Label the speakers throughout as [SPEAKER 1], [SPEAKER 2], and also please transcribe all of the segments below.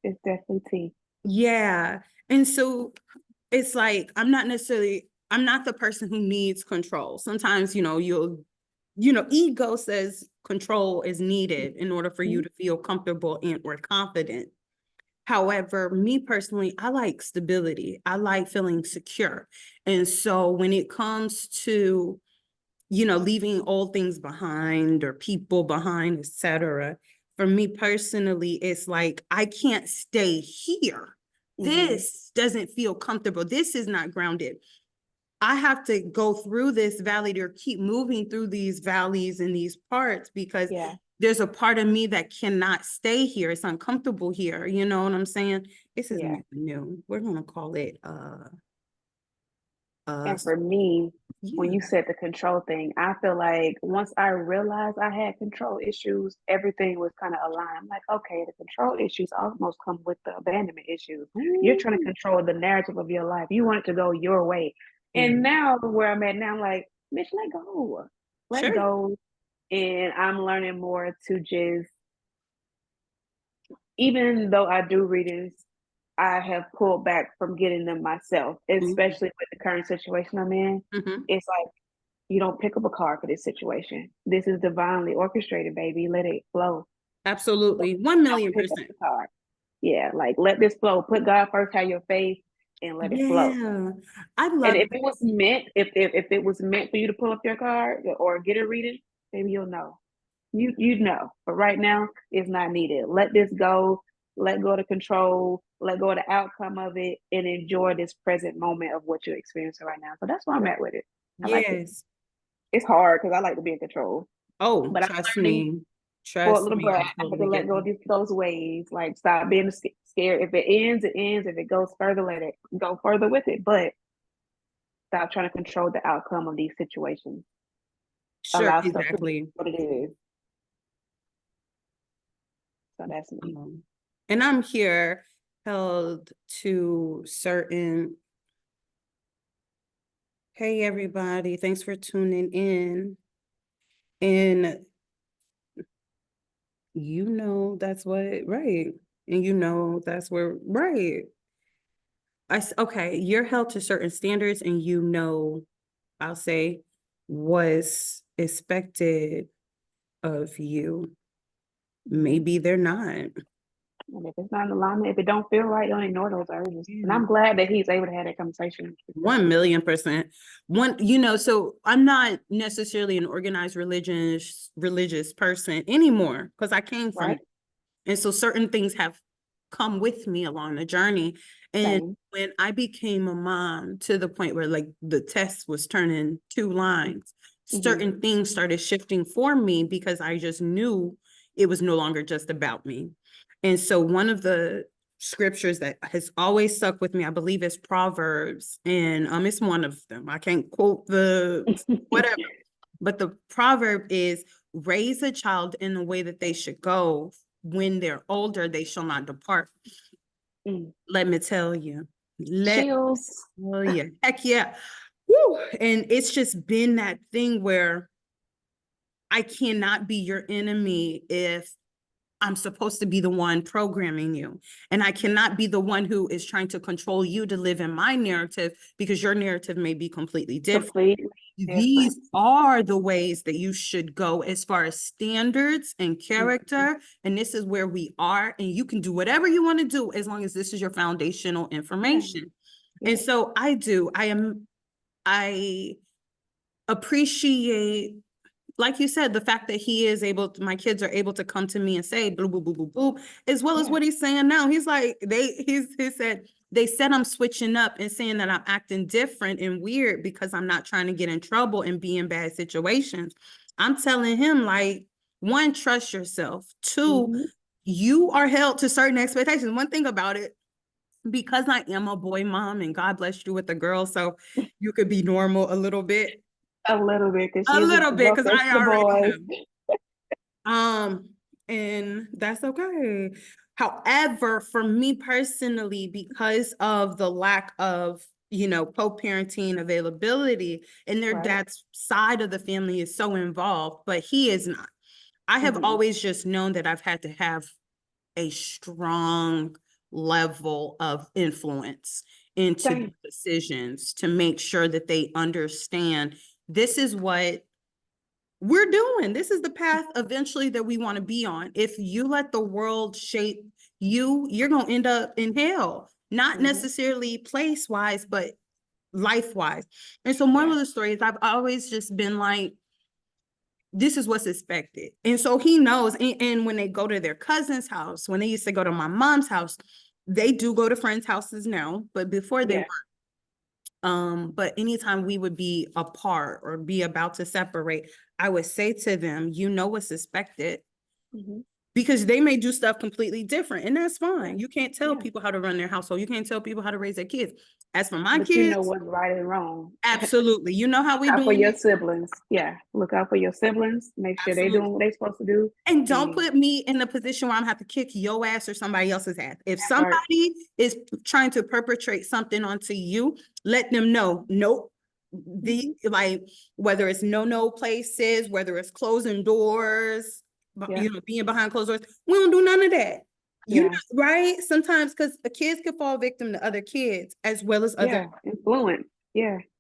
[SPEAKER 1] It's definitely tea.
[SPEAKER 2] Yeah. And so it's like, I'm not the person who needs control. Sometimes, ego says control is needed in order for you
[SPEAKER 1] Mhm.
[SPEAKER 2] to feel comfortable and or confident. However, me personally, I like stability. I like feeling secure. And so when it comes to, leaving old things behind or people behind, etc., for me personally, it's like I can't stay here.
[SPEAKER 1] Mhm.
[SPEAKER 2] This doesn't feel comfortable. This is not grounded. I have to go through this valley or keep moving through these valleys and these parts because
[SPEAKER 1] Yeah.
[SPEAKER 2] there's a part of me that cannot stay here. It's uncomfortable here. You know what I'm saying? This is
[SPEAKER 1] Yeah.
[SPEAKER 2] new. We're gonna call it uh
[SPEAKER 1] And for me, when
[SPEAKER 2] yeah.
[SPEAKER 1] you said the control thing, I feel like once I realized I had control issues, everything was kind of aligned. I'm like, okay, the control issues almost come with the abandonment issues. You're trying to
[SPEAKER 2] Ooh,
[SPEAKER 1] control the narrative of your life. You want it to go your way.
[SPEAKER 2] yeah.
[SPEAKER 1] And now where I'm at now, I'm like, bitch, let go. Let
[SPEAKER 2] Sure.
[SPEAKER 1] go. And I'm learning more to just, even though I do readings, I have pulled back from getting them myself,
[SPEAKER 2] Mhm.
[SPEAKER 1] especially with the current situation I'm in.
[SPEAKER 2] Mhm.
[SPEAKER 1] It's like you don't pick up a card for this situation. This is divinely orchestrated, baby. Let it flow.
[SPEAKER 2] Absolutely. 1
[SPEAKER 1] Don't
[SPEAKER 2] million
[SPEAKER 1] pick up
[SPEAKER 2] percent.
[SPEAKER 1] the card. Yeah, like let this flow. Put God first, have your faith, and let it flow.
[SPEAKER 2] Yeah. I
[SPEAKER 1] And
[SPEAKER 2] love
[SPEAKER 1] if it was meant, if it was meant for you to pull up your card or get a reading, maybe you'll know. You'd know. But right now, it's not needed. Let this go. Let go of the control. Let go of the outcome of it, and enjoy this present moment of what you're experiencing right now. So that's where I'm at with it. I like it.
[SPEAKER 2] yes.
[SPEAKER 1] It's hard because I like to be in control,
[SPEAKER 2] Oh,
[SPEAKER 1] but I'm
[SPEAKER 2] trust
[SPEAKER 1] learning.
[SPEAKER 2] me.
[SPEAKER 1] For a
[SPEAKER 2] Trust
[SPEAKER 1] little
[SPEAKER 2] me.
[SPEAKER 1] bit,
[SPEAKER 2] I
[SPEAKER 1] I have to
[SPEAKER 2] totally
[SPEAKER 1] let
[SPEAKER 2] get
[SPEAKER 1] go of
[SPEAKER 2] that.
[SPEAKER 1] those ways. Like stop being scared. If it ends, it ends. If it goes further, let it go further with it. But stop trying to control the outcome of these situations.
[SPEAKER 2] Sure,
[SPEAKER 1] Allow stuff to be
[SPEAKER 2] exactly.
[SPEAKER 1] what it is. So that's me.
[SPEAKER 2] And I'm here held to certain, hey everybody, thanks for tuning in. And that's what right. And that's where right. Okay, you're held to certain standards and I'll say was expected of you.
[SPEAKER 1] Mhm.
[SPEAKER 2] Maybe they're not.
[SPEAKER 1] And if it's not in alignment, if it don't feel right, don't ignore those urges. And
[SPEAKER 2] Yeah.
[SPEAKER 1] I'm glad that he's able to have that conversation.
[SPEAKER 2] 1 million%. So I'm not necessarily an organized religious person anymore because I came from
[SPEAKER 1] Right?
[SPEAKER 2] it. And so certain things have come with me along the journey. And
[SPEAKER 1] Same.
[SPEAKER 2] when I became a mom to the point where like the test was turning 2 lines,
[SPEAKER 1] Mm-hmm.
[SPEAKER 2] certain things started shifting for me because I just knew it was no longer just about me. And so one of the scriptures that has always stuck with me, I believe is Proverbs, and it's one of them. I can't quote the whatever, but the proverb is raise a child in the way that they should go. When they're older, they shall not depart.
[SPEAKER 1] Mm.
[SPEAKER 2] Let me tell you.
[SPEAKER 1] Chills.
[SPEAKER 2] Oh yeah. Heck yeah. Woo. And it's just been that thing where I cannot be your enemy if I'm supposed to be the one programming you. And I cannot be the one who is trying to control you to live in my narrative because your narrative may be completely different.
[SPEAKER 1] Completely different.
[SPEAKER 2] These are the ways that you should go as far as standards and
[SPEAKER 1] Mm-hmm.
[SPEAKER 2] character. And this is where we are. And you can do whatever you want to do as long as this is your foundational
[SPEAKER 1] Yeah.
[SPEAKER 2] information.
[SPEAKER 1] Yeah.
[SPEAKER 2] And so I appreciate, like you said, the fact that my kids are able to come to me and say boo, boo, boo, boo, boo, as well as
[SPEAKER 1] Yeah.
[SPEAKER 2] what he's saying now. He's like, he said, they said I'm switching up and saying that I'm acting different and weird because I'm not trying to get in trouble and be in bad situations. I'm telling him, like, one, trust yourself. Two,
[SPEAKER 1] Mm-hmm.
[SPEAKER 2] you are held to certain expectations. One thing about it, because I am a boy mom and God blessed you with a girl, so you could be normal a little bit.
[SPEAKER 1] A little bit, because
[SPEAKER 2] A
[SPEAKER 1] she's
[SPEAKER 2] little
[SPEAKER 1] a
[SPEAKER 2] bit,
[SPEAKER 1] go
[SPEAKER 2] because
[SPEAKER 1] fetch
[SPEAKER 2] I
[SPEAKER 1] the
[SPEAKER 2] already
[SPEAKER 1] boys.
[SPEAKER 2] know. And that's okay. However, for me personally, because of the lack of, co-parenting availability and their
[SPEAKER 1] Right.
[SPEAKER 2] dad's side of the family is so involved, but he is not. I have
[SPEAKER 1] Mm-hmm.
[SPEAKER 2] always just known that I've had to have a strong level of influence into the decisions to make sure that they understand this is what we're doing. This is the path eventually that we want to be on. If you let the world shape you, you're going to end up in hell, not necessarily place-wise, but life-wise. And so moral of the story is I've always just been like, this is what's expected. And so he knows. And when they go to their cousin's house, when they used to go to my mom's house, they do go to friends' houses now, but before they weren't. But anytime we would be apart or be about to separate, I would say to them, you know what's expected. Because they may do stuff completely different, and that's fine. You can't tell people how to run their household. You can't tell people how to raise their kids. As for my kids,
[SPEAKER 1] you know what's right and wrong.
[SPEAKER 2] Absolutely. You know how we do
[SPEAKER 1] for your siblings. Yeah. Look out for your siblings. Make sure they're doing what they're supposed to do.
[SPEAKER 2] And don't put me in a position where I'm gonna have to kick your ass or somebody else's ass. If somebody is trying to perpetrate something onto you, let them know, nope. Like, whether it's no places, whether it's closing doors, you know, being behind closed doors, we don't do none of that. You know, right? Sometimes because the kids could fall victim to other kids as well as other
[SPEAKER 1] influence.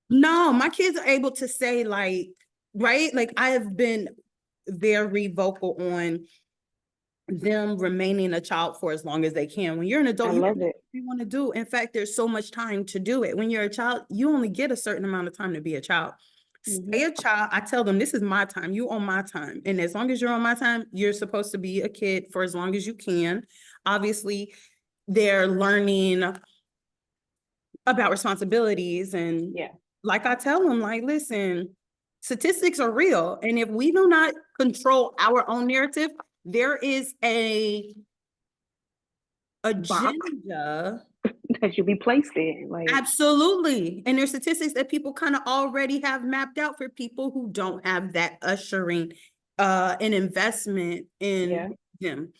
[SPEAKER 2] No, my kids are able to say, like, right? Like, I have been very vocal on them remaining a child for as long as they can. When you're an adult, you can do what you want to do. In fact, there's so much time to do it. When you're a child, you only get a certain amount of time to be a child. Stay a child. I tell them, this is my time. You own my time. And as long as you're on my time, you're supposed to be a kid for as long as you can. Obviously, they're learning about responsibilities. And like I tell them, like, listen, statistics are real. And if we do not control our own narrative, there is a agenda
[SPEAKER 1] that should be placed in. Like,
[SPEAKER 2] absolutely. And there's statistics that people kind of already have mapped out for people who don't have that ushering an investment in them.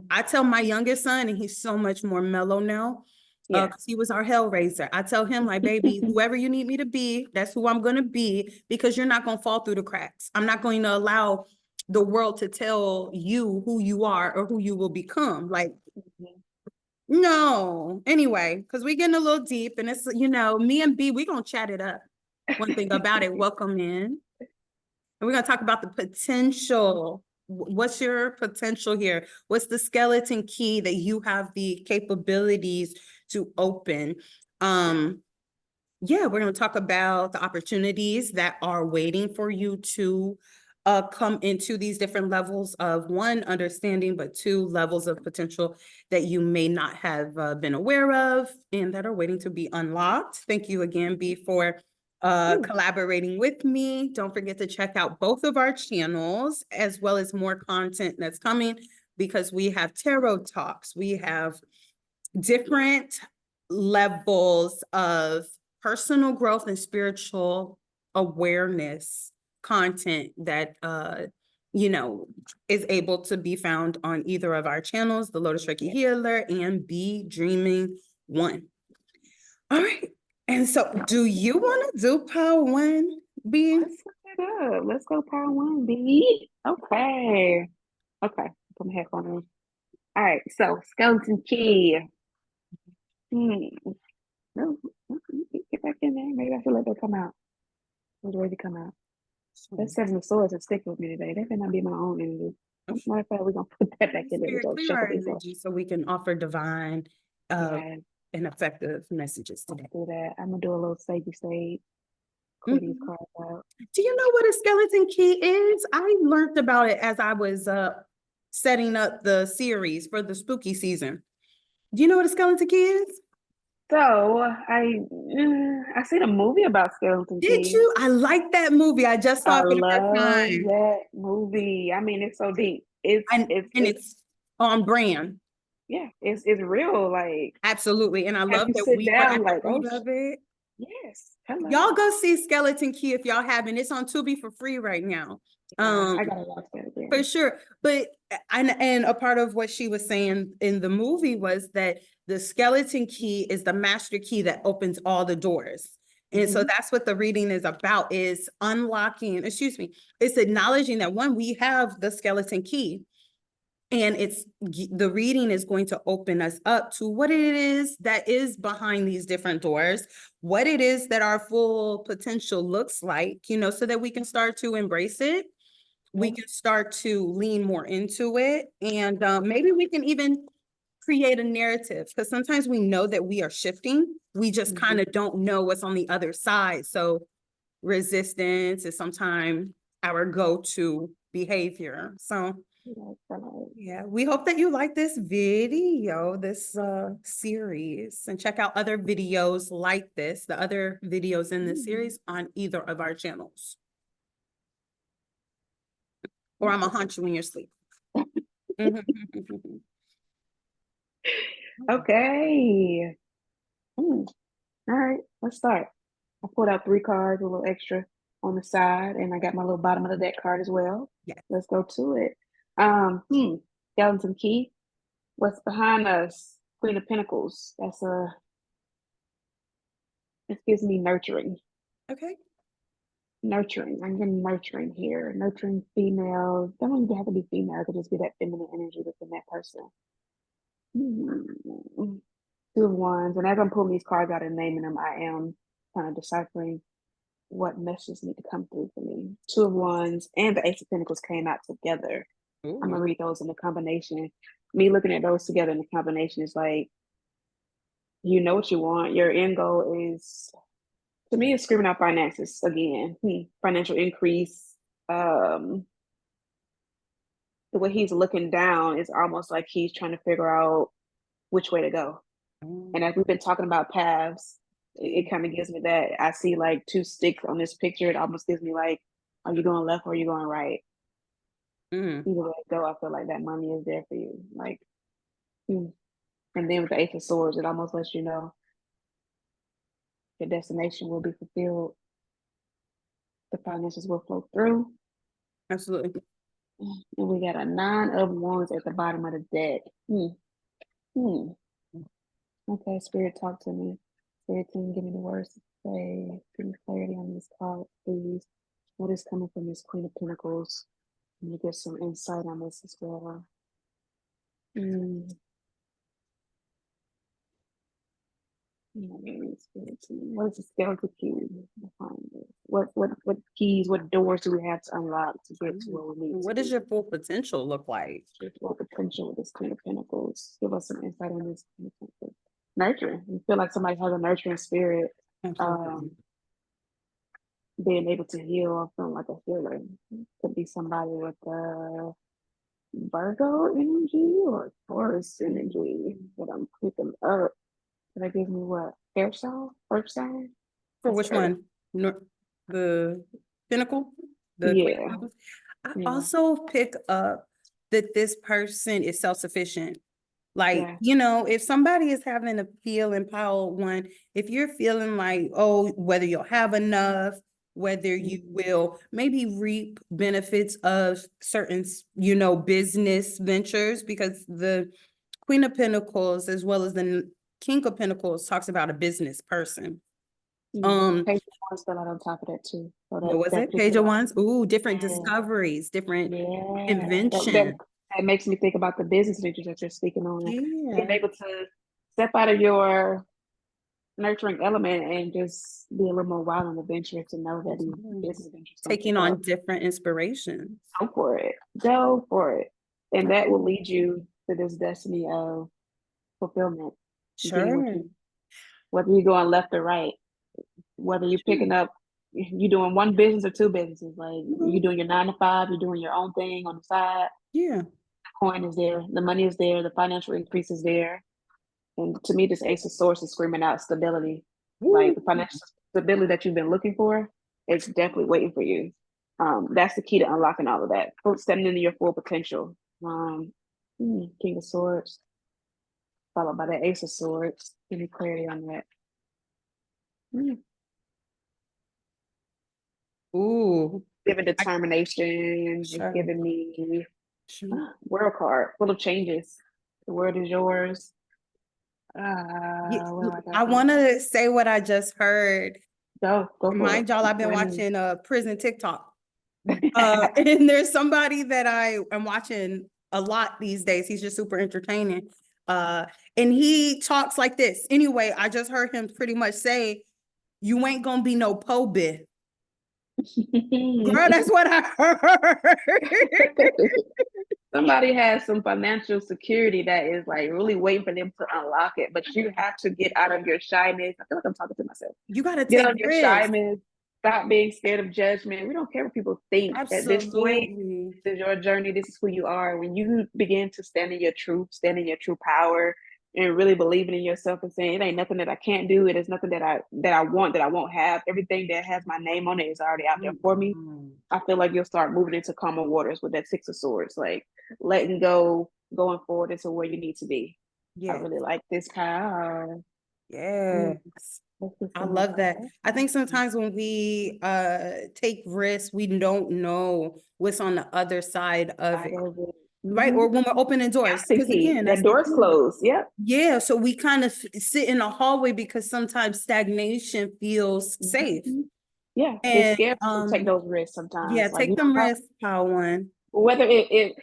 [SPEAKER 2] I tell my youngest son, and he's so much more mellow now, because he was our hell raiser. I tell him, like, baby, whoever you need me to be, that's who I'm going to be, because you're not going to fall through the cracks. I'm not going to allow the world to tell you who you are or who you will become. Like, no. Anyway, because we're getting a little deep, and it's, you know, me and B, we're going to chat it up. One thing about it, welcome in. And we're going to talk about the potential. What's your potential here? What's the skeleton key that you have the capabilities to open? Yeah, we're going to talk about the opportunities that are waiting for you to come into these different levels of, one, understanding, but two, levels of potential that you may not have been aware of and that are waiting to be unlocked. Thank you again, B, for collaborating with me. Don't forget to check out both of our channels, as well as more content that's coming, because we have tarot talks. We have different levels of personal growth and spiritual awareness content that you know, is able to be found on either of our channels, the Lotus Reiki Healer and Be Dreaming One. All right. And so, do you want to do Power One, B?
[SPEAKER 1] Let's go Power One, B. Okay. Put my headphone on. All right. So, skeleton key. No, get back in there. Maybe I should let that come out. It's ready to come out. That Seven of Swords is sticking with me today. That may not be my own energy. Matter of fact, we're gonna put that back in there.
[SPEAKER 2] So we can offer divine and effective messages today.
[SPEAKER 1] Do that. I'm gonna do a little sagey sage. Pull these cards out.
[SPEAKER 2] Do you know what a skeleton key is? I learned about it as I was setting up the series for the spooky season. Do you know what a skeleton key is?
[SPEAKER 1] So I seen a movie about skeleton
[SPEAKER 2] Did
[SPEAKER 1] keys.
[SPEAKER 2] you? I like that movie. I just saw it for the first
[SPEAKER 1] love
[SPEAKER 2] time.
[SPEAKER 1] that movie. I mean, it's so deep. It's
[SPEAKER 2] on brand.
[SPEAKER 1] Yeah, it's real. Like,
[SPEAKER 2] absolutely, and I love that we were at the root of it.
[SPEAKER 1] Yes, hello.
[SPEAKER 2] Y'all go see Skeleton Key if y'all haven't. It's on Tubi for free right now.
[SPEAKER 1] I gotta watch that again.
[SPEAKER 2] For sure. But and a part of what she was saying in the movie was that the skeleton key is the master key that opens all the doors. And so that's what the reading is about, is unlocking, it's acknowledging that, one, we have the skeleton key, And the reading is going to open us up to what it is that is behind these different doors, what it is that our full potential looks like, you know, so that we can start to embrace it. We can start to lean more into it. And maybe we can even create a narrative, because sometimes we know that we are shifting. We just kind of don't know what's on the other side. So resistance is sometimes our go-to behavior. So yeah, we hope that you like this video, this series, and check out other videos like this, the other videos in this series on either of our channels. Or I'm gonna haunt you in your sleep.
[SPEAKER 1] Okay. All right, let's start. I pulled out 3 cards, a little extra on the side, and I got my little bottom of the deck card as well.
[SPEAKER 2] Yeah.
[SPEAKER 1] Let's go to it. Skeleton Key. What's behind us? Queen of Pentacles. This gives me nurturing.
[SPEAKER 2] Okay.
[SPEAKER 1] Nurturing. I'm getting nurturing here. Nurturing female. Don't even have to be female. It could just be that feminine energy within that person. 2 of Wands. And as I'm pulling these cards out and naming them, I am kind of deciphering what messages need to come through for me. 2 of Wands and the Ace of Pentacles came out together.
[SPEAKER 2] Ooh.
[SPEAKER 1] I'm gonna read those in the combination. Me looking at those together in the combination is like, you know what you want. Your end goal is, to me, it's screaming out finances again. Financial increase. The way he's looking down is almost like he's trying to figure out which way to go. And as we've been talking about paths, it kind of gives me that. I see like 2 sticks on this picture. It almost gives me like, are you going left or are you going right? Either way it go, I feel like that money is there for you. Like, and then with the Ace of Swords, it almost lets you know your destination will be fulfilled. The finances will flow through.
[SPEAKER 2] Absolutely.
[SPEAKER 1] And we got a 9 of Wands at the bottom of the deck. Okay, Spirit, talk to me. Spirit team, give me the words to say. Give me clarity on this card, please. What is coming from this Queen of Pentacles? Let me get some insight on this as well. What is the skeleton key? What keys, what doors do we have to unlock to get to where we need
[SPEAKER 2] What
[SPEAKER 1] to
[SPEAKER 2] does
[SPEAKER 1] be?
[SPEAKER 2] your full potential look like?
[SPEAKER 1] Your full potential with this Queen of Pentacles. Give us some insight on this Queen of Pentacles. Nurturing. You feel like somebody has a nurturing spirit. Being able to heal, or feeling like a healer. Could be somebody with a Virgo energy or Taurus energy that I'm picking up. That gives me what? Air sign? Earth sign?
[SPEAKER 2] For which one? The Pinnacle? The Queen of
[SPEAKER 1] Yeah.
[SPEAKER 2] Pentacles? I also pick up that this person is self-sufficient. Like, you know, if somebody is having a feel in pile 1, if you're feeling like, oh, whether you'll have enough, whether you will maybe reap benefits of certain, you know, business ventures, because the Queen of Pentacles, as well as the King of Pentacles, talks about a business person.
[SPEAKER 1] Page of Wands fell out on top of that too. So
[SPEAKER 2] What was it? Page of Wands? Ooh, different discoveries, different invention.
[SPEAKER 1] That makes me think about the business ventures that you're speaking on.
[SPEAKER 2] Yeah.
[SPEAKER 1] Being able to step out of your nurturing element and just be a little more wild and adventurous, to know that these business ventures
[SPEAKER 2] taking on different inspirations.
[SPEAKER 1] Go for it. Go for it. And that will lead you to this destiny of fulfillment.
[SPEAKER 2] Sure.
[SPEAKER 1] Whether you're going left or right, whether you're picking up, you're doing one business or 2 businesses, like you're doing your 9 to 5, you're doing your own thing on the side.
[SPEAKER 2] Yeah.
[SPEAKER 1] The coin is there, the money is there, the financial increase is there. And to me, this Ace of Swords is screaming out stability. Like the financial stability that you've been looking for, it's definitely waiting for you. That's the key to unlocking all of that. Stepping into your full potential. King of Swords, followed by the Ace of Swords. Give me clarity on that.
[SPEAKER 2] Ooh.
[SPEAKER 1] Giving determination. It's giving me World card, full of changes. The world is yours.
[SPEAKER 2] I want to say what I just heard.
[SPEAKER 1] Go for
[SPEAKER 2] Mind y'all, I've been watching prison TikTok. And there's somebody that I am watching a lot these days. He's just super entertaining. And he talks like this. Anyway, I just heard him pretty much say, "You ain't gonna be no po bit." Girl, that's what I heard.
[SPEAKER 1] Somebody has some financial security that is like really waiting for them to unlock it, but you have to get out of your shyness. I feel like I'm talking to myself.
[SPEAKER 2] You gotta
[SPEAKER 1] Get
[SPEAKER 2] take
[SPEAKER 1] out of your
[SPEAKER 2] risks.
[SPEAKER 1] shyness. Stop being scared of judgment. We don't care what people think. At this point,
[SPEAKER 2] Absolutely.
[SPEAKER 1] this is your journey. This is who you are. When you begin to stand in your truth, stand in your true power, and really believing in yourself and saying it ain't nothing that I can't do. It is nothing that I want that I won't have. Everything that has my name on it is already out there for me. I feel like you'll start moving into calmer waters with that Six of Swords, like letting go, going forward into where you need to be. I
[SPEAKER 2] Yeah.
[SPEAKER 1] really like this card.
[SPEAKER 2] Yes. I love that. I think sometimes when we take risks, we don't know what's on the other side of it. Right. Or when we're opening doors. Because again,
[SPEAKER 1] that door's closed. Yep.
[SPEAKER 2] Yeah. So we kind of sit in the hallway because sometimes stagnation feels safe.
[SPEAKER 1] Yeah.
[SPEAKER 2] And
[SPEAKER 1] It's scary to take those risks sometimes.
[SPEAKER 2] yeah,
[SPEAKER 1] Like,
[SPEAKER 2] take them risks, Power One.
[SPEAKER 1] whether it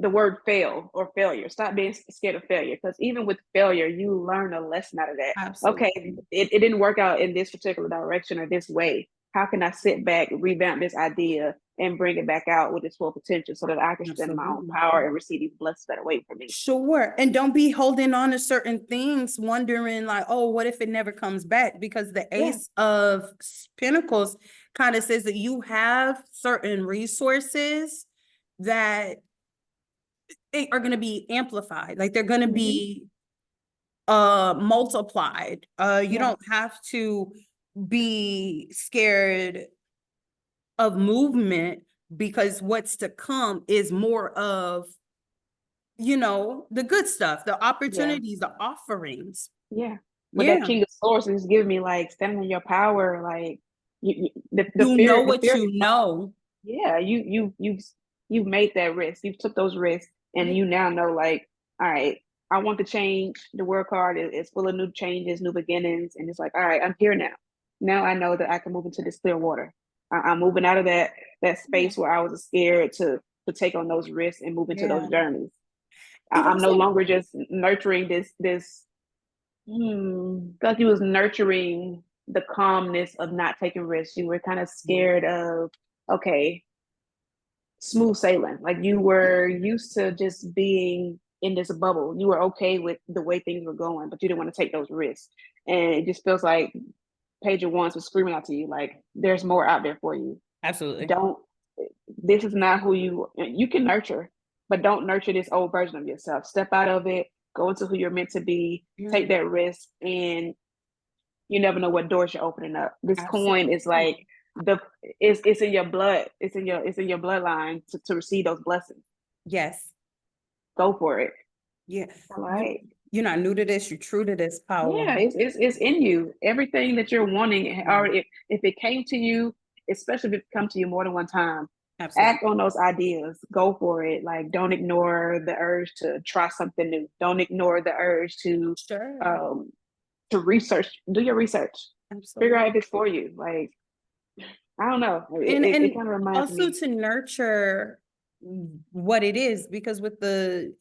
[SPEAKER 1] the word fail or failure. Stop being scared of failure, because even with failure, you learn a lesson out of that.
[SPEAKER 2] Absolutely.
[SPEAKER 1] Okay, it didn't work out in this particular direction or this way. How can I sit back, revamp this idea, and bring it back out with its full potential so that I can stand in my own power and receive these blessings that are waiting for me?
[SPEAKER 2] Sure. And don't be holding on to certain things, wondering like, oh, what if it never comes back? Because the Ace of Pentacles kind of says that you have certain resources that are going to be amplified. Like they're going to be multiplied. You don't have to be scared of movement, because what's to come is more of, you know, the good stuff, the opportunities, the offerings.
[SPEAKER 1] With that King of Swords is giving me like standing in your power, like the
[SPEAKER 2] you
[SPEAKER 1] fear,
[SPEAKER 2] know what
[SPEAKER 1] fear,
[SPEAKER 2] you know.
[SPEAKER 1] Yeah, you've made that risk. You took those risks, and you now know, like, all right, I want to change. The world card is full of new changes, new beginnings, and it's like, all right, I'm here now. Now I know that I can move into this clear water. I'm moving out of that space where I was scared to take on those risks and move into those journeys. I'm no longer just nurturing this because you was nurturing the calmness of not taking risks. You were kind of scared of, okay, smooth sailing. Like you were used to just being in this bubble. You were okay with the way things were going, but you didn't want to take those risks. And it just feels like Page of Wands was screaming out to you, like, there's more out there for you.
[SPEAKER 2] Absolutely.
[SPEAKER 1] This is not who you can nurture, but don't nurture this old version of yourself. Step out of it, go into who you're meant to be, take that risk, and you never know what doors you're opening up. This coin is like it's in your blood. It's in your bloodline to receive those blessings.
[SPEAKER 2] Yes.
[SPEAKER 1] Go for it.
[SPEAKER 2] Yeah.
[SPEAKER 1] All right.
[SPEAKER 2] You're not new to this. You're true to this, Power.
[SPEAKER 1] Yeah, it's in you. Everything that you're wanting, or if it came to you, especially if it come to you more than one time, act on those ideas. Go for it. Like, don't ignore the urge to try something new. Don't ignore the urge to research. Do your research. Figure out if it's for you. Like, I don't know. It kind of reminds me.
[SPEAKER 2] Also to nurture what it is, because with the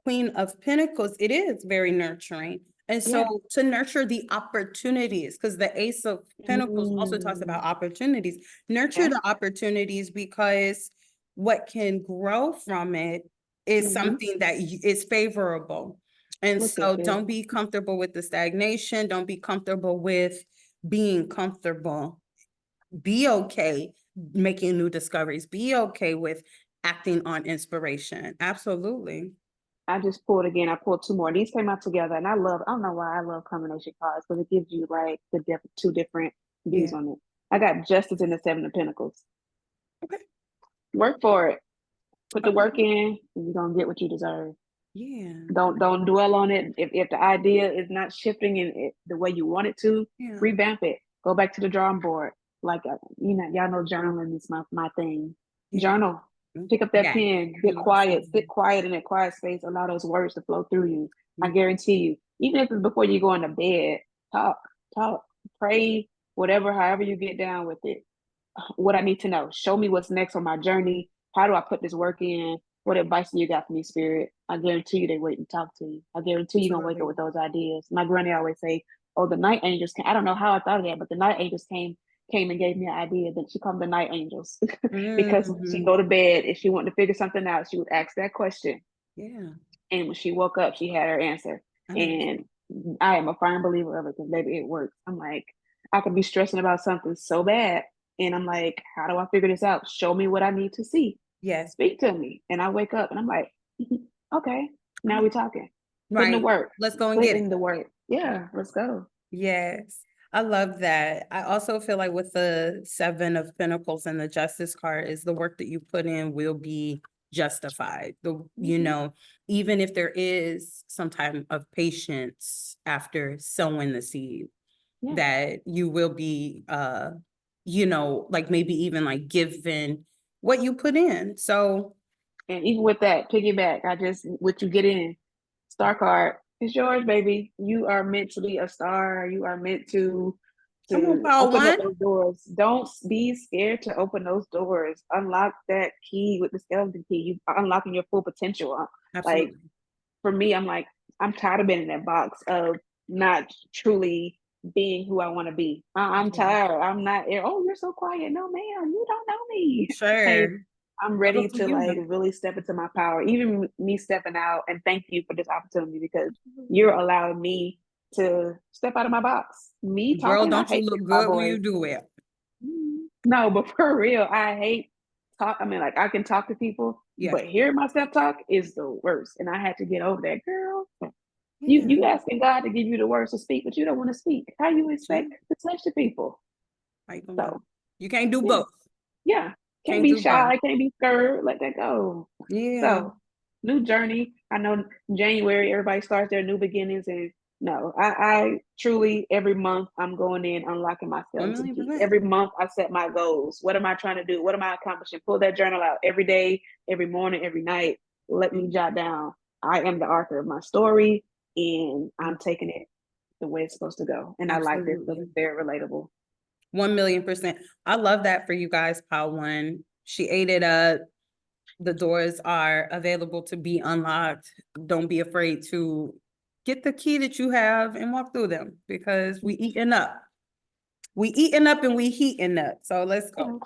[SPEAKER 2] Queen of Pentacles, it is very nurturing. And so to nurture the opportunities, because the Ace of Pentacles also talks about opportunities, nurture the opportunities, because what can grow from it is something that is favorable. And so don't be comfortable with the stagnation. Don't be comfortable with being comfortable. Be okay making new discoveries. Be okay with acting on inspiration. Absolutely.
[SPEAKER 1] I just pulled again. I pulled two more. These came out together, and I don't know why I love combination cards, because it gives you like two different views on it. I got Justice in the Seven of Pentacles.
[SPEAKER 2] Okay.
[SPEAKER 1] Work for it. Put the work in, and you're gonna get what you deserve.
[SPEAKER 2] Yeah.
[SPEAKER 1] Don't dwell on it. If the idea is not shifting in the way you want it to, revamp it. Go back to the drawing board. Like, y'all know journaling is my thing. Journal. Pick up that pen, get quiet, sit quiet in that quiet space, allow those words to flow through you. I guarantee you, even if it's before you go into bed, talk, pray, however you get down with it. What I need to know, show me what's next on my journey. How do I put this work in? What advice do you got for me, Spirit? I guarantee you they wait and talk to you. I guarantee you're gonna wake up
[SPEAKER 2] Absolutely.
[SPEAKER 1] with those ideas. My granny always say, "Oh, the night angels came." I don't know how I thought of that, but the night angels came and gave me an idea. Then she called them the night angels because when she
[SPEAKER 2] Mhm.
[SPEAKER 1] go to bed, if she wanted to figure something out, she would ask that question,
[SPEAKER 2] Yeah.
[SPEAKER 1] and when she woke up, she had her answer.
[SPEAKER 2] Nice.
[SPEAKER 1] And I am a firm believer of it because maybe it works. I'm like, I could be stressing about something so bad, and I'm like, how do I figure this out? Show me what I need to see.
[SPEAKER 2] Yes.
[SPEAKER 1] Speak to me. And I wake up and I'm like, okay, now we're talking. Put in the
[SPEAKER 2] Right.
[SPEAKER 1] work.
[SPEAKER 2] Let's go and
[SPEAKER 1] Put
[SPEAKER 2] get it.
[SPEAKER 1] in the work. Yeah, let's go.
[SPEAKER 2] Yes, I love that. I also feel like with the Seven of Pentacles and the Justice card is the work that you put in will be justified.
[SPEAKER 1] Mhm.
[SPEAKER 2] Even if there is some type of patience after sowing the seed,
[SPEAKER 1] Yeah.
[SPEAKER 2] that you will be, like maybe even like given what you put in. So,
[SPEAKER 1] And even with that, piggyback, what you get in, star card, it's yours, baby. You are meant to be a star. You are meant
[SPEAKER 2] come on,
[SPEAKER 1] to
[SPEAKER 2] Power
[SPEAKER 1] open up
[SPEAKER 2] One.
[SPEAKER 1] those doors. Don't be scared to open those doors. Unlock that key with the skeleton key. You are unlocking your full potential. Like
[SPEAKER 2] Absolutely.
[SPEAKER 1] for me, I'm like, I'm tired of being in that box of not truly being who I want to be. I'm
[SPEAKER 2] Absolutely.
[SPEAKER 1] tired. I'm not, oh, you're so quiet. No, ma'am, you don't know me. Like,
[SPEAKER 2] Sure.
[SPEAKER 1] I'm
[SPEAKER 2] Struggle
[SPEAKER 1] ready
[SPEAKER 2] for
[SPEAKER 1] to
[SPEAKER 2] you
[SPEAKER 1] like
[SPEAKER 2] though.
[SPEAKER 1] really step into my power. Even me stepping out, and thank you for this opportunity because you're allowing me to step out of my box. Me
[SPEAKER 2] Girl,
[SPEAKER 1] talking, I
[SPEAKER 2] don't you
[SPEAKER 1] hate
[SPEAKER 2] look
[SPEAKER 1] hearing my
[SPEAKER 2] good when you
[SPEAKER 1] voice.
[SPEAKER 2] do it?
[SPEAKER 1] No, but for real, I hate talk. I mean, like I can talk to people,
[SPEAKER 2] Yeah.
[SPEAKER 1] but hearing myself talk is the worst. And I had to get over that, girl.
[SPEAKER 2] Yeah.
[SPEAKER 1] You asking God to give you the words to speak, but you don't want to speak. How you
[SPEAKER 2] Yeah.
[SPEAKER 1] expect to touch the people?
[SPEAKER 2] How you gonna do it?
[SPEAKER 1] So
[SPEAKER 2] You can't do
[SPEAKER 1] yeah,
[SPEAKER 2] both.
[SPEAKER 1] yeah. Can't
[SPEAKER 2] Can't
[SPEAKER 1] be
[SPEAKER 2] do both.
[SPEAKER 1] shy, can't be scared, let that go.
[SPEAKER 2] Yeah.
[SPEAKER 1] So new journey. I know January everybody starts their new beginnings, and no, I truly every month I'm going in unlocking my
[SPEAKER 2] One
[SPEAKER 1] skeleton
[SPEAKER 2] million
[SPEAKER 1] key.
[SPEAKER 2] percent.
[SPEAKER 1] Every month I set my goals. What am I trying to do? What am I accomplishing? Pull that journal out every day, every morning, every night. Let me jot down. I am the author of my story, and I'm taking it the way it's supposed to go. And I like this because
[SPEAKER 2] Absolutely.
[SPEAKER 1] it's very relatable.
[SPEAKER 2] 1,000,000%. I love that for you guys, Pal One. She ate it up. The doors are available to be unlocked. Don't be afraid to get the key that you have and walk through them because we eating up. We eating up and we heating up. So let's go.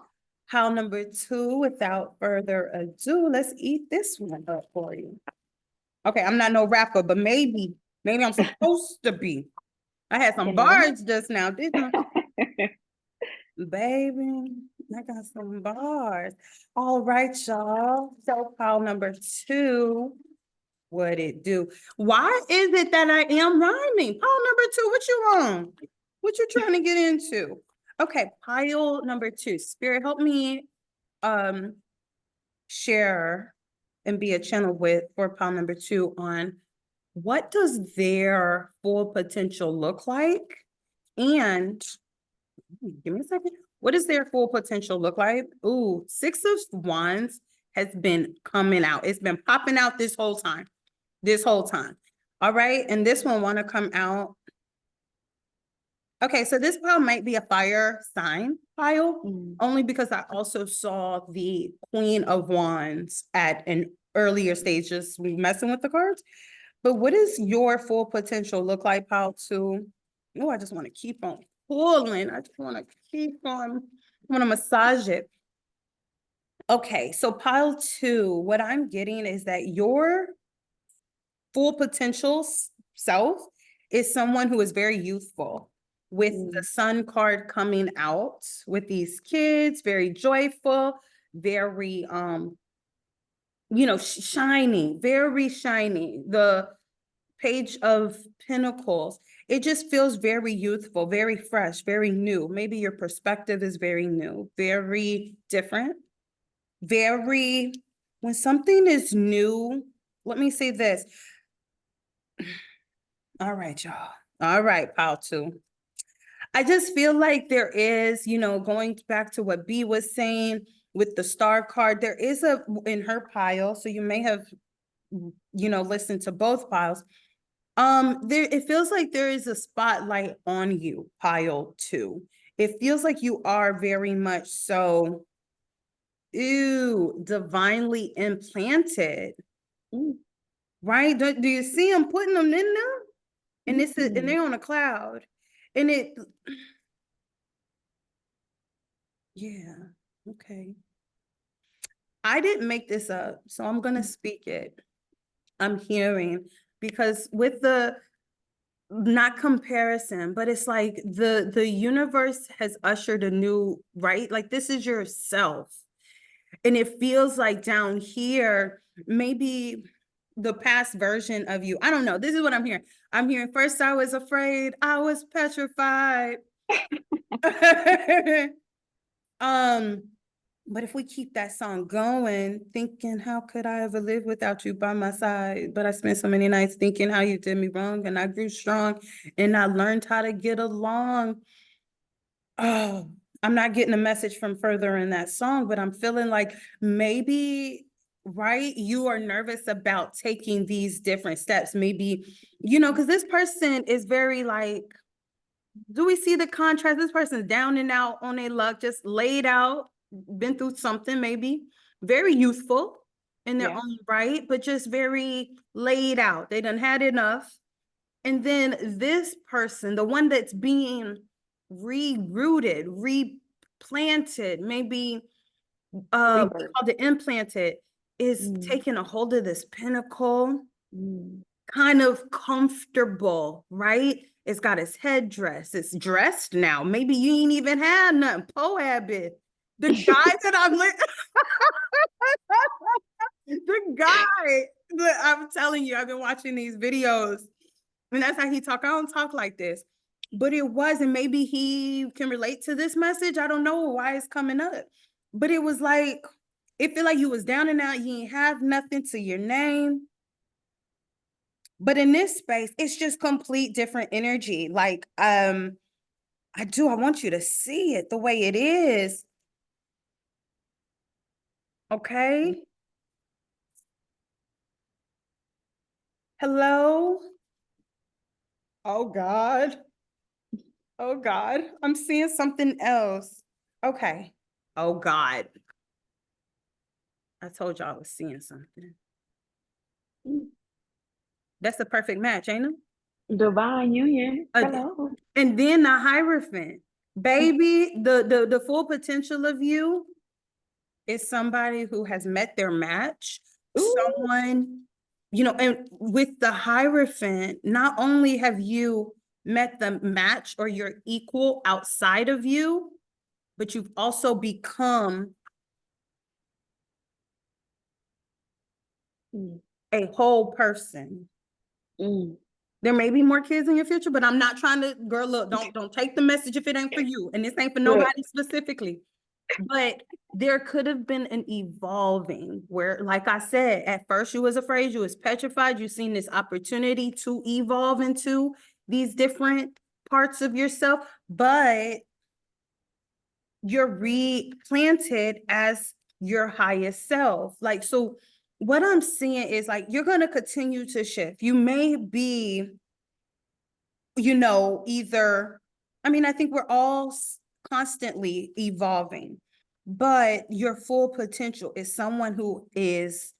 [SPEAKER 2] Pile number 2, without further ado, let's eat this one up for you. Okay, I'm not no rapper, but maybe I'm supposed to be. I had some
[SPEAKER 1] You never know.
[SPEAKER 2] bars just now, didn't I? Baby, I got some bars. All right, y'all. So pile number 2, what it do? Why is it that I am rhyming? Pile number 2, what you on? What you trying to get into? Okay, pile number 2. Spirit, help me share and be a channel with for pile number 2 on what does their full potential look like? And give me a second. What does their full potential look like? Ooh, 6 of Wands has been coming out. It's been popping out this whole time. This whole time. All right. And this one want to come out. Okay, so this pile might be a fire sign pile, only because I also saw the Queen of Wands at an earlier stage, just messing with the cards. But what does your full potential look like, pile 2? Oh, I just want to keep on pulling. I just want to keep on, I want to massage it. Okay, so pile 2, what I'm getting is that your full potential self is someone who is very youthful, with the Sun card coming out with these kids, very joyful, very shiny, very shiny. The Page of Pentacles, it just feels very youthful, very fresh, very new. Maybe your perspective is very new, very different, very, when something is new, let me say this. All right, y'all. All right, pile 2. I just feel like there is, going back to what B was saying with the star card, there is in her pile, so you may have, listened to both piles. It feels like there is a spotlight on you, pile 2. It feels like you are very much so Ew, divinely implanted.
[SPEAKER 1] Mm.
[SPEAKER 2] Right? Do you see them putting them in there? And and
[SPEAKER 1] Mm.
[SPEAKER 2] they're on a cloud. And yeah, okay. I didn't make this up, so I'm gonna speak it. I'm hearing, because with the, not comparison, but it's like the universe has ushered a new, right? Like this is yourself. And it feels like down here, maybe the past version of you, I don't know. This is what I'm hearing. I'm hearing, first I was afraid, I was petrified. um, but if we keep that song going, thinking, how could I ever live without you by my side? But I spent so many nights thinking how you did me wrong, and I grew strong, and I learned how to get along. Oh, I'm not getting a message from further in that song, but I'm feeling like maybe, right, you are nervous about taking these different steps. Maybe, because this person is very like, do we see the contrast? This person's down and out on their luck, just laid out, been through something, maybe very youthful in their
[SPEAKER 1] Yeah.
[SPEAKER 2] own right, but just very laid out. They done had enough. And then this person, the one that's being rerouted, replanted, maybe
[SPEAKER 1] Rebirth.
[SPEAKER 2] called the implanted, is
[SPEAKER 1] Mm.
[SPEAKER 2] taking a hold of this pinnacle,
[SPEAKER 1] Mm.
[SPEAKER 2] kind of comfortable, right? It's got its headdress. It's dressed now. Maybe you ain't even had nothing. Pohabit. The guy that I'm like, the guy that I'm telling you, I've been watching these videos, and that's how he talk. I don't talk like this, but it was, and maybe he can relate to this message. I don't know why it's coming up, but it was like, it feel like you was down and out. You ain't have nothing to your name. But in this space, it's just complete different energy. Like, I want you to see it the way it is. Okay. Hello. Oh God. Oh God. I'm seeing something else. Okay. Oh God. I told y'all I was seeing something.
[SPEAKER 1] Mm.
[SPEAKER 2] That's the perfect match, ain't it?
[SPEAKER 1] Divine union.
[SPEAKER 2] Uh,
[SPEAKER 1] Hello.
[SPEAKER 2] and then the Hierophant. Baby, the full potential of you is somebody who has met their match,
[SPEAKER 1] Ooh.
[SPEAKER 2] someone, and with the Hierophant, not only have you met the match or your equal outside of you, but you've also become
[SPEAKER 1] Mm.
[SPEAKER 2] a whole person.
[SPEAKER 1] Mm.
[SPEAKER 2] There may be more kids in your future, but I'm not trying to, girl, look, don't take the message if it ain't for you. And this ain't for
[SPEAKER 1] Look.
[SPEAKER 2] nobody specifically. But there could have been an evolving where, like I said, at first you was afraid, you was petrified, you seen this opportunity to evolve into these different parts of yourself, but you're replanted as your highest self. Like, so what I'm seeing is like, you're going to continue to shift. You may be, either, I think we're all constantly evolving, but your full potential is someone who is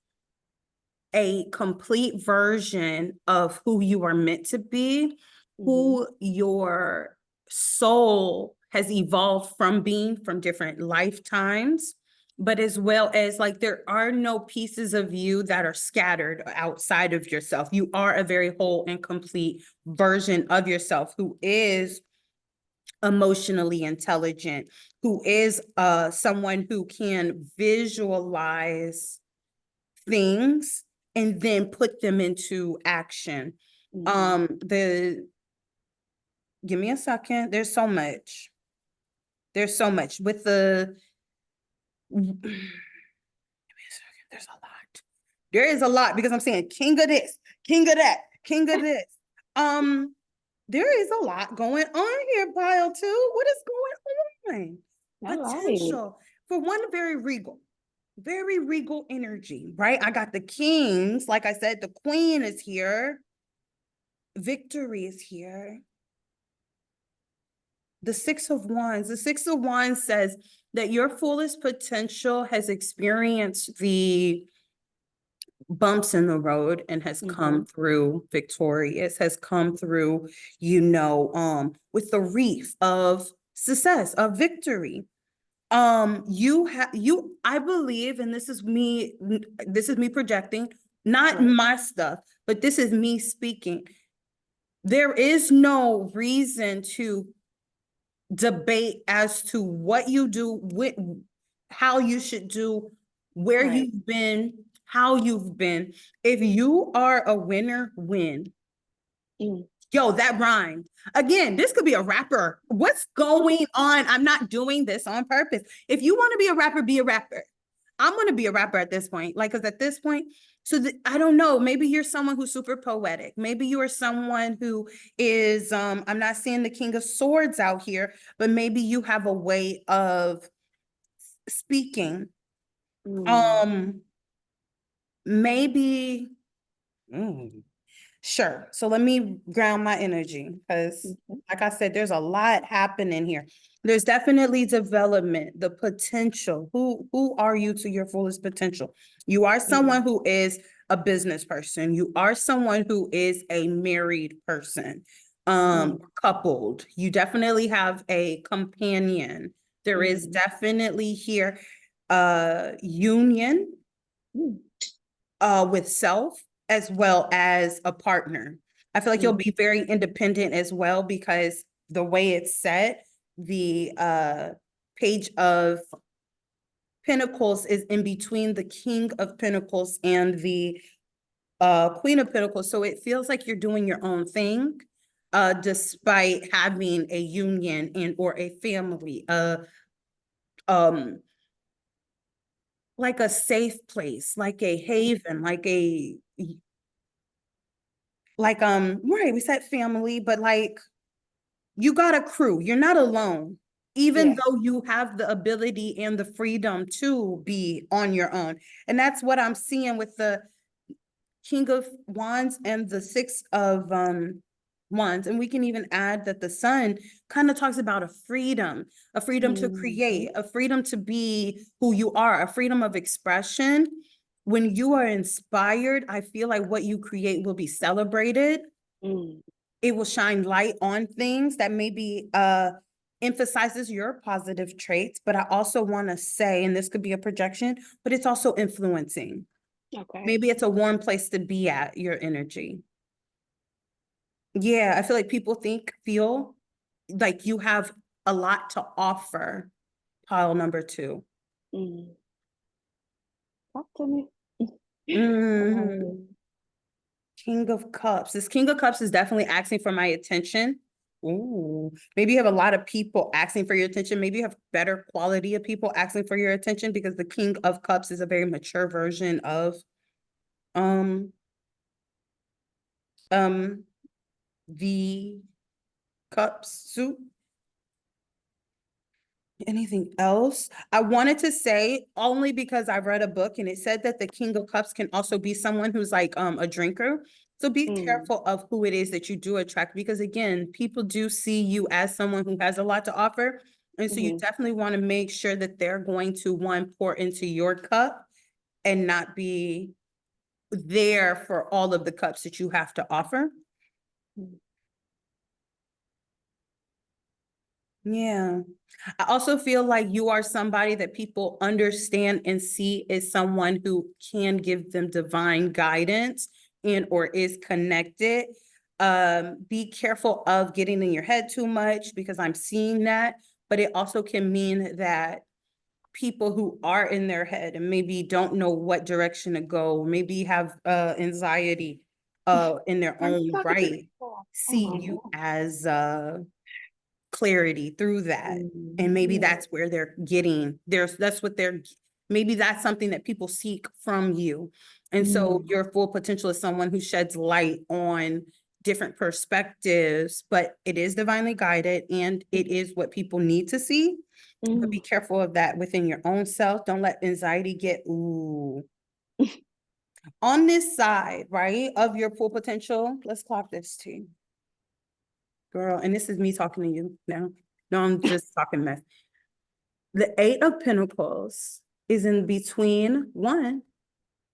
[SPEAKER 2] a complete version of who you are meant to be, who your soul has evolved from being from different lifetimes, but as well as like there are no pieces of you that are scattered outside of yourself. You are a very whole and complete version of yourself who is emotionally intelligent, who is someone who can visualize things and then put them into action. The Give me a second. There's so much. There's so much with the give me a second. There's a lot. There is a lot because I'm saying king of this, king of that, king of this. There is a lot going on here, Pile 2. What is going on?
[SPEAKER 1] I like it.
[SPEAKER 2] Potential for one, very regal energy, right? I got the kings, like I said, the queen is here. Victory is here. the Six of Wands. The Six of Wands says that your fullest potential has experienced the bumps in the road and has come through victorious, has come through, with the wreath of success, of victory. I believe, and this is me projecting, not my stuff, but this is me speaking. There is no reason to debate as to what you do, how you should do, where you've been, how you've been. If you are a winner, win. Yo, that rhymed. Again, this could be a rapper. What's going on? I'm not doing this on purpose. If you want to be a rapper, be a rapper. I'm going to be a rapper at this point. Like, because at this point, I don't know, maybe you're someone who's super poetic. Maybe you are someone who is, I'm not seeing the King of Swords out here, but maybe you have a way of speaking. Maybe, sure. So let me ground my energy because, like I said, there's a lot happening here. There's definitely development, the potential. Who are you to your fullest potential? You are someone who is a business person. You are someone who is a married person, coupled. You definitely have a companion. There is definitely here union with self as well as a partner. I feel like you'll be very independent as well because the way it's set, the Page of Pentacles is in between the King of Pentacles and the Queen of Pentacles. So it feels like you're doing your own thing, despite having a union and or a family, like a safe place, like a haven, right, we said family, but like you got a crew, you're not alone, even though you have the ability and the freedom to be on your own. And that's what I'm seeing with the King of Wands and the Six of Wands. And we can even add that the Sun kind of talks about a freedom to create, a freedom to be who you are, a freedom of expression. When you are inspired, I feel like what you create will be celebrated. It will shine light on things that maybe emphasizes your positive traits. But I also want to say, and this could be a projection, but it's also influencing.
[SPEAKER 1] Okay.
[SPEAKER 2] Maybe it's a warm place to be at, your energy. Yeah, I feel like people feel like you have a lot to offer. Pile number 2.
[SPEAKER 1] Talk to me.
[SPEAKER 2] King of Cups. This King of Cups is definitely asking for my attention. Ooh, maybe you have a lot of people asking for your attention. Maybe you have better quality of people asking for your attention because the King of Cups is a very mature version of the cups suit. Anything else? I wanted to say, only because I read a book and it said that the King of Cups can also be someone who's like a drinker. So be careful of who it is that you do attract, because again, people do see you as someone who has a lot to offer. And so you definitely want to make sure that they're going to, one, pour into your cup and not be there for all of the cups that you have to offer. Yeah. I also feel like you are somebody that people understand and see as someone who can give them divine guidance and or is connected. Be careful of getting in your head too much, because I'm seeing that, but it also can mean that people who are in their head and maybe don't know what direction to go, maybe have anxiety in their own right, see you as clarity through that. And maybe that's where they're getting maybe that's something that people seek from you. And so your full potential is someone who sheds light on different perspectives, but it is divinely guided and it is what people need to see. But be careful of that within your own self. Don't let anxiety get on this side, right, of your full potential. Let's clock this too. Girl, and this is me talking to you now. No, I'm just talking mess. The Eight of Pentacles is in between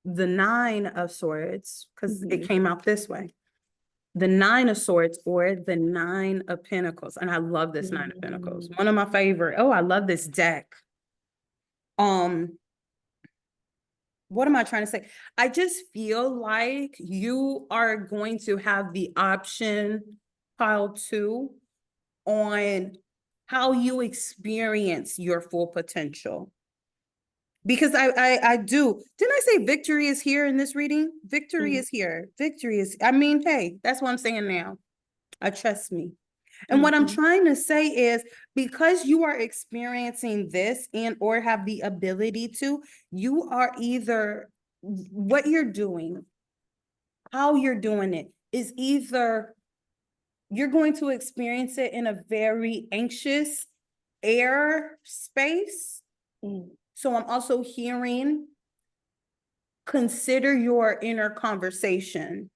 [SPEAKER 2] the Nine of Swords, because it came out this way. The Nine of Swords or the Nine of Pentacles. And I love this Nine of Pentacles. One of my favorite. Oh, I love this deck. What am I trying to say? I just feel like you are going to have the option, pile 2, on how you experience your full potential. Because I do. Didn't I say victory is here in this reading? Victory is here. Victory is, I mean, hey, that's what I'm saying now. Trust me. And what I'm trying to say is, because you are experiencing this and or have the ability to, you are either, what you're doing, how you're doing it, is either you're going to experience it in a very anxious air space. So I'm also hearing, consider your inner conversation.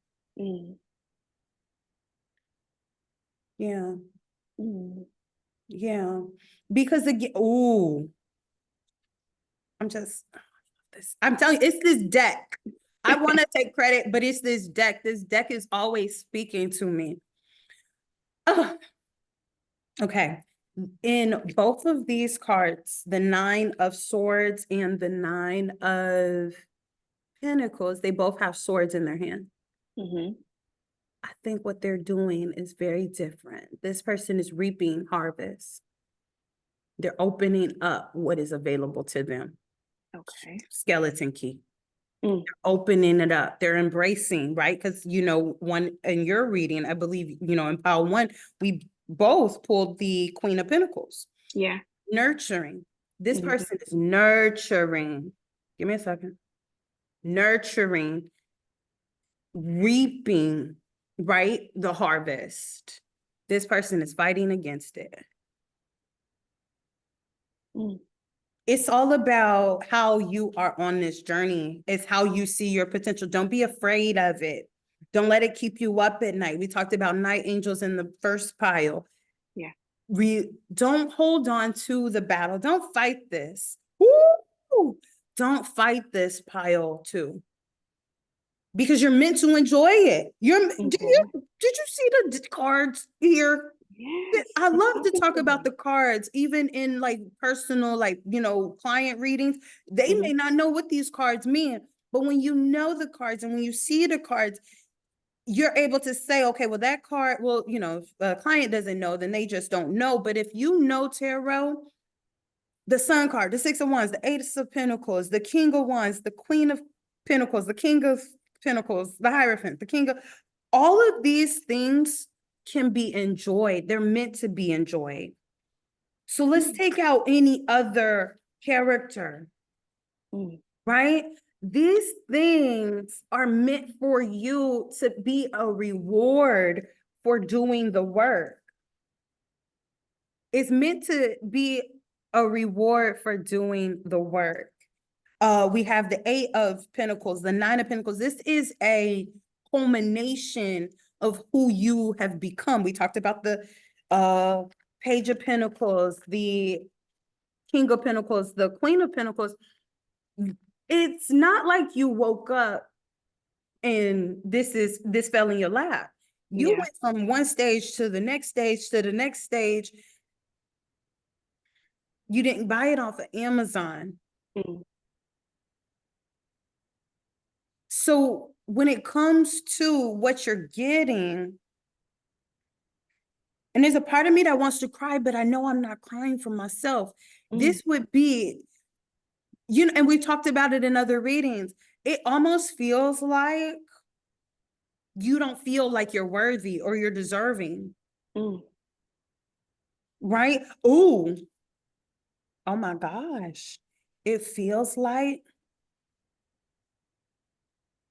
[SPEAKER 2] Yeah. Yeah. Because again, I'm telling you, it's this deck. I want to take credit, but it's this deck. This deck is always speaking to me. Oh, okay. In both of these cards, the Nine of Swords and the Nine of Pentacles, they both have swords in their hand. I think what they're doing is very different. This person is reaping harvest. They're opening up what is available to them.
[SPEAKER 1] Okay.
[SPEAKER 2] Skeleton key. They're opening it up. They're embracing, right? Because, one in your reading, I believe, in pile 1, we both pulled the Queen of Pentacles.
[SPEAKER 1] Yeah.
[SPEAKER 2] Nurturing. This person is nurturing. Give me a second. Nurturing, reaping, right? The harvest. This person is fighting against it. It's all about how you are on this journey. It's how you see your potential. Don't be afraid of it. Don't let it keep you up at night. We talked about night angels in the first pile.
[SPEAKER 1] Yeah.
[SPEAKER 2] Don't hold on to the battle. Don't fight this. Woo! Don't fight this pile 2. Because you're meant to enjoy it. Did you see the cards here?
[SPEAKER 1] Yes.
[SPEAKER 2] I love to talk about the cards, even in like personal, like, client readings. They may not know what these cards mean, but when you know the cards and when you see the cards, you're able to say, okay, well, that card, well, if a client doesn't know, then they just don't know. But if you know tarot, the Sun card, the Six of Wands, the Ace of Pentacles, the King of Wands, the Queen of Pentacles, the King of Pentacles, the Hierophant, the King of, all of these things can be enjoyed. They're meant to be enjoyed. So let's take out any other character, right? These things are meant for you to be a reward for doing the work. It's meant to be a reward for doing the work. We have the Eight of Pentacles, the Nine of Pentacles. This is a culmination of who you have become. We talked about the Page of Pentacles, the King of Pentacles, the Queen of Pentacles. It's not like you woke up and this fell in your lap. You went from one stage to the next stage to the next stage. You didn't buy it off of Amazon. So when it comes to what you're getting, and there's a part of me that wants to cry, but I know I'm not crying for myself. This would be, and we talked about it in other readings. It almost feels like you don't feel like you're worthy or you're deserving. Right? Oh my gosh. It feels like,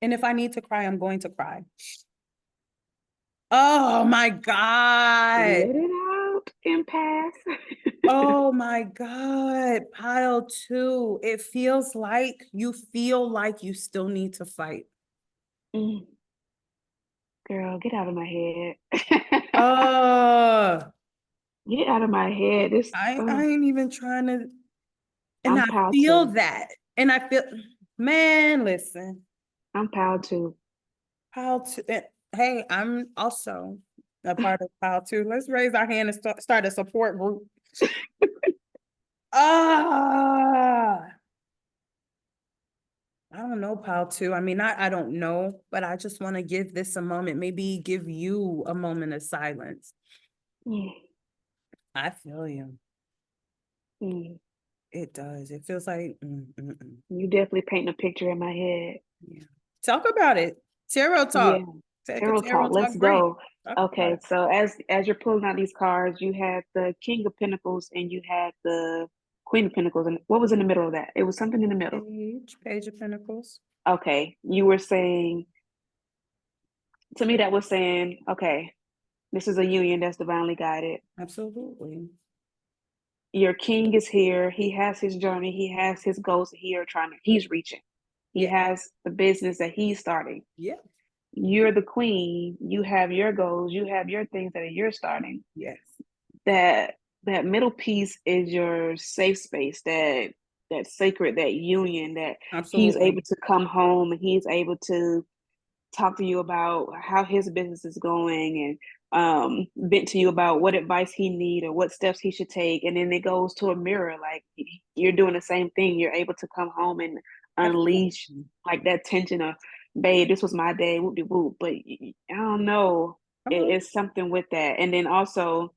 [SPEAKER 2] and if I need to cry, I'm going to cry. Oh my God.
[SPEAKER 1] Let it out and pass.
[SPEAKER 2] Oh my God. Pile 2. It feels like you feel like you still need to fight.
[SPEAKER 1] Girl, get out of my head. Get out of my head. This,
[SPEAKER 2] I ain't even trying to, and
[SPEAKER 1] I'm
[SPEAKER 2] I
[SPEAKER 1] proud
[SPEAKER 2] feel
[SPEAKER 1] too.
[SPEAKER 2] that. And I feel, man, listen,
[SPEAKER 1] I'm proud too.
[SPEAKER 2] how to, hey, I'm also a part of how to. Let's raise our hand and start a support group. Ah, I don't know how to. I mean, I don't know, but I just want to give this a moment, maybe give you a moment of silence.
[SPEAKER 1] Mm,
[SPEAKER 2] I feel you.
[SPEAKER 1] mm.
[SPEAKER 2] It does. It feels like,
[SPEAKER 1] You definitely paint a picture in my head.
[SPEAKER 2] yeah. Talk about it. Tarot
[SPEAKER 1] Yeah.
[SPEAKER 2] talk. Take a
[SPEAKER 1] Tarot
[SPEAKER 2] tarot
[SPEAKER 1] talk. Let's
[SPEAKER 2] talk break.
[SPEAKER 1] go.
[SPEAKER 2] Talk about
[SPEAKER 1] Okay,
[SPEAKER 2] it.
[SPEAKER 1] so as you're pulling out these cards, you had the King of Pentacles and you had the Queen of Pentacles. And what was in the middle of that? It was something in the middle.
[SPEAKER 2] Page of Pentacles.
[SPEAKER 1] Okay, you were saying to me that was saying, okay, this is a union that's divinely guided.
[SPEAKER 2] Absolutely.
[SPEAKER 1] Your king is here. He has his journey. He has his goals here he's reaching. He
[SPEAKER 2] Yeah.
[SPEAKER 1] has the business that he's starting.
[SPEAKER 2] Yeah.
[SPEAKER 1] You're the queen. You have your goals. You have your things that you're starting.
[SPEAKER 2] Yes.
[SPEAKER 1] That middle piece is your safe space, that sacred, that union that he's
[SPEAKER 2] Absolutely.
[SPEAKER 1] able to come home and he's able to talk to you about how his business is going and vent to you about what advice he need or what steps he should take. And then it goes to a mirror, like you're doing the same thing. You're able to come home and unleash
[SPEAKER 2] Absolutely.
[SPEAKER 1] like that tension of, babe, this was my day, whoop de whoop. But I don't know,
[SPEAKER 2] Come on.
[SPEAKER 1] it's something with that. And then also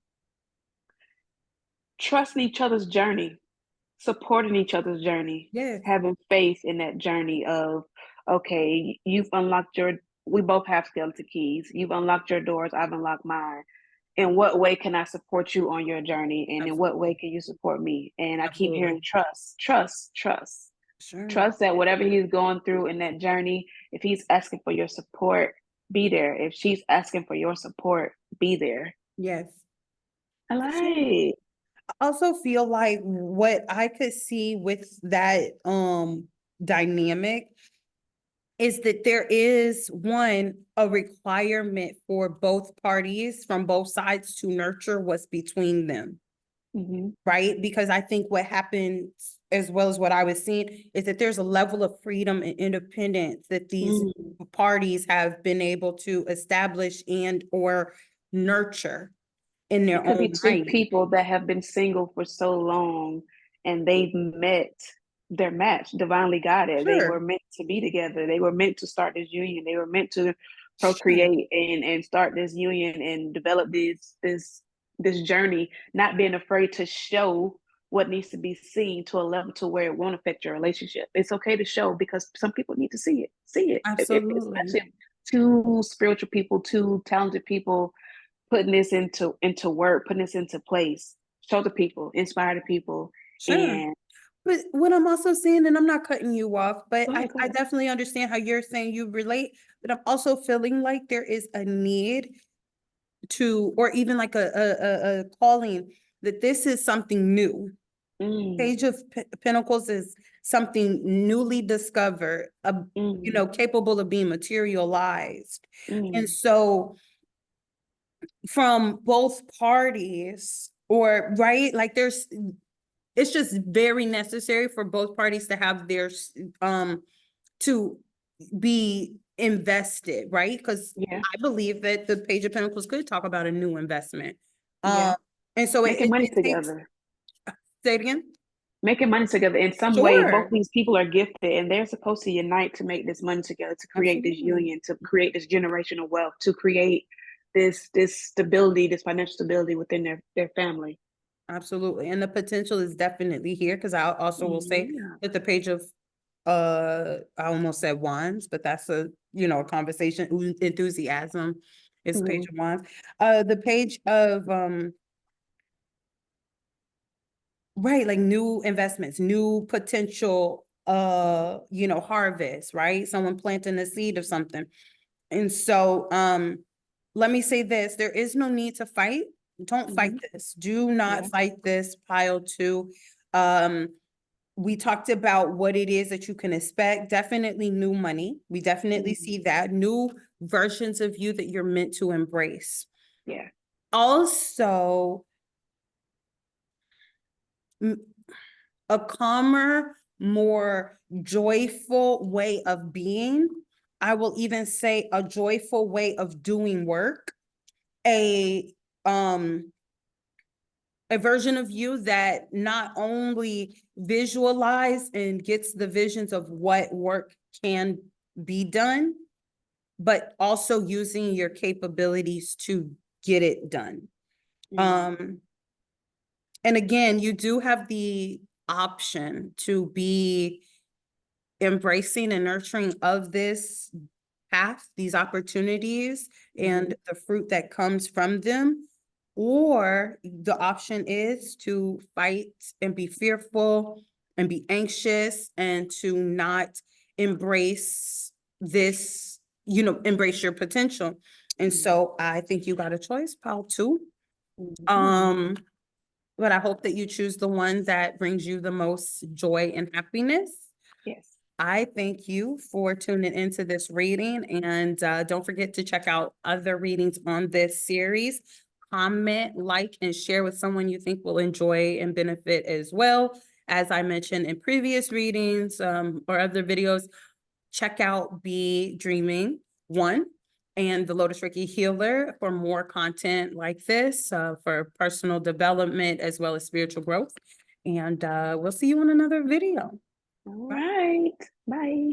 [SPEAKER 1] trusting each other's journey, supporting each other's journey,
[SPEAKER 2] Yes.
[SPEAKER 1] having faith in that journey of, okay, you've unlocked we both have skeleton keys. You've unlocked your doors, I've unlocked mine. In what way can I support you on your journey? And in what way
[SPEAKER 2] Absolutely.
[SPEAKER 1] can you support me? And I keep hearing
[SPEAKER 2] Absolutely.
[SPEAKER 1] trust, trust, trust.
[SPEAKER 2] Sure.
[SPEAKER 1] Trust that whatever he's going through in that journey, if he's asking for your support, be there. If she's asking for your support, be there.
[SPEAKER 2] Yes.
[SPEAKER 1] I
[SPEAKER 2] For sure.
[SPEAKER 1] like.
[SPEAKER 2] I also feel like what I could see with that dynamic is that there is one a requirement for both parties from both sides to nurture what's between them,
[SPEAKER 1] Mm-hmm.
[SPEAKER 2] right? Because I think what happens, as well as what I was seeing, is that there's a level of freedom and independence that these
[SPEAKER 1] Mm.
[SPEAKER 2] parties have been able to establish and or nurture in
[SPEAKER 1] It
[SPEAKER 2] their
[SPEAKER 1] could be
[SPEAKER 2] own
[SPEAKER 1] two
[SPEAKER 2] right.
[SPEAKER 1] people that have been single for so long and they've met their match, divinely guided. They were
[SPEAKER 2] Sure,
[SPEAKER 1] meant to be together. They were meant to start this union. They were meant to
[SPEAKER 2] sure,
[SPEAKER 1] procreate and start this union and develop this journey, not being afraid to show what needs to be seen to a level to where it won't affect your relationship. It's okay to show because some people need to see it. See it.
[SPEAKER 2] absolutely.
[SPEAKER 1] Especially two spiritual people, two talented people putting this into work, putting this into place, show the people, inspire the people,
[SPEAKER 2] Sure.
[SPEAKER 1] and
[SPEAKER 2] But what I'm also saying, and I'm not cutting you off, but
[SPEAKER 1] go ahead, go
[SPEAKER 2] I
[SPEAKER 1] ahead.
[SPEAKER 2] definitely understand how you're saying you relate, but I'm also feeling like there is a need to, or even like a calling that this is something new.
[SPEAKER 1] Mm,
[SPEAKER 2] Page of Pentacles is something newly discovered,
[SPEAKER 1] mm,
[SPEAKER 2] capable of being materialized. And
[SPEAKER 1] mm.
[SPEAKER 2] so from both parties, or right, like it's just very necessary for both parties to have their to be invested, right? Because
[SPEAKER 1] Yeah,
[SPEAKER 2] I believe that the Page of Pentacles could talk about a new investment.
[SPEAKER 1] yeah.
[SPEAKER 2] Um, and so
[SPEAKER 1] Making money
[SPEAKER 2] it takes,
[SPEAKER 1] together.
[SPEAKER 2] say it again.
[SPEAKER 1] Making money together in some way. Both
[SPEAKER 2] Sure,
[SPEAKER 1] these people are gifted and they're supposed to unite to make this money together, to create this
[SPEAKER 2] absolutely,
[SPEAKER 1] union, to create this generational wealth, to create this stability, this financial stability within their family.
[SPEAKER 2] absolutely. And the potential is definitely here, because I also will say
[SPEAKER 1] Yeah.
[SPEAKER 2] that the Page of I almost said wands, but that's a conversation. Enthusiasm is Page
[SPEAKER 1] Mm-hmm.
[SPEAKER 2] of Wands. The Page of right, like new investments, new potential harvest, right? Someone planting a seed of something. And so let me say this, there is no need to fight. Don't fight
[SPEAKER 1] Mm-hmm.
[SPEAKER 2] this. Do not
[SPEAKER 1] Yeah.
[SPEAKER 2] fight this pile two. Um we talked about what it is that you can expect. Definitely new money. We definitely
[SPEAKER 1] Mm-hmm.
[SPEAKER 2] see that. New versions of you that you're meant to embrace.
[SPEAKER 1] Yeah.
[SPEAKER 2] Also, a calmer, more joyful way of being. I will even say a joyful way of doing work, a version of you that not only visualize and gets the visions of what work can be done, but also using your capabilities to get it done. And again, you do have the option to be embracing and nurturing of this path, these opportunities, and the fruit that comes from them. Or the option is to fight and be fearful and be anxious and to not embrace this, embrace your potential. And so I think you got a choice, Paul, too. But I hope that you choose the one that brings you the most joy and happiness.
[SPEAKER 1] Yes.
[SPEAKER 2] I thank you for tuning into this reading, and don't forget to check out other readings on this series. Comment, like, and share with someone you think will enjoy and benefit as well. As I mentioned in previous readings or other videos, check out Be Dreaming 1 and the Lotus Reiki Healer for more content like this for personal development as well as spiritual growth. And we'll see you on another video.
[SPEAKER 1] All right. Bye.